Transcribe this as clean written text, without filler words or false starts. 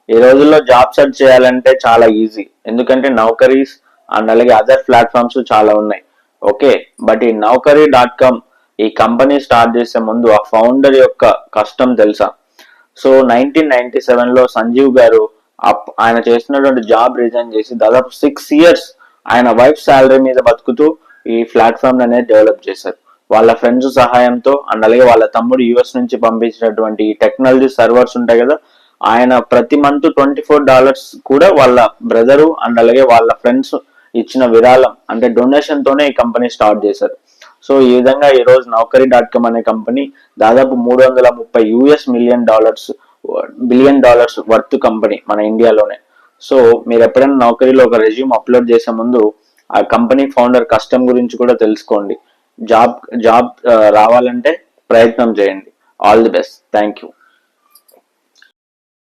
ఈ రోజుల్లో job search చేయాలంటే చాలా ఈజీ, ఎందుకంటే నౌకరీస్ అండ్ అలాగే అదర్ ప్లాట్ఫామ్స్ చాలా ఉన్నాయి. ఓకే, బట్ ఈ నౌకరీ.com ఈ కంపెనీ స్టార్ట్ చేసే ముందు ఆ ఫౌండర్ యొక్క కష్టం తెలుసా? సో 1997లో సంజీవ్ గారు ఆయన చేస్తున్నటువంటి జాబ్ రిజైన్ చేసి దాదాపు 6 years ఆయన వైఫ్ శాలరీ మీద బతుకుతూ ఈ ప్లాట్ఫామ్ అనేది డెవలప్ చేశారు. వాళ్ళ ఫ్రెండ్స్ సహాయంతో అండ్ అలాగే వాళ్ళ తమ్ముడు యుఎస్ నుంచి పంపించినటువంటి టెక్నాలజీ సర్వర్స్ ఉంటాయి కదా, ఆయన ప్రతి మంత్ $24 కూడా వాళ్ళ బ్రదరు అండ్ అలాగే వాళ్ళ ఫ్రెండ్స్ ఇచ్చిన విరాళం అంటే డొనేషన్ తోనే ఈ కంపెనీ స్టార్ట్ చేశారు. సో ఈ విధంగా ఈ రోజు నౌకరీ.com అనే కంపెనీ దాదాపు $330 బిలియన్ డాలర్స్ వర్త్ కంపెనీ మన ఇండియాలోనే. సో మీరు ఎప్పుడైనా నౌకరీలో ఒక రెజ్యూమ్ అప్లోడ్ చేసే ముందు ఆ కంపెనీ ఫౌండర్ కష్టం గురించి కూడా తెలుసుకోండి. జాబ్ రావాలంటే ప్రయత్నం చేయండి. All the best. Thank you.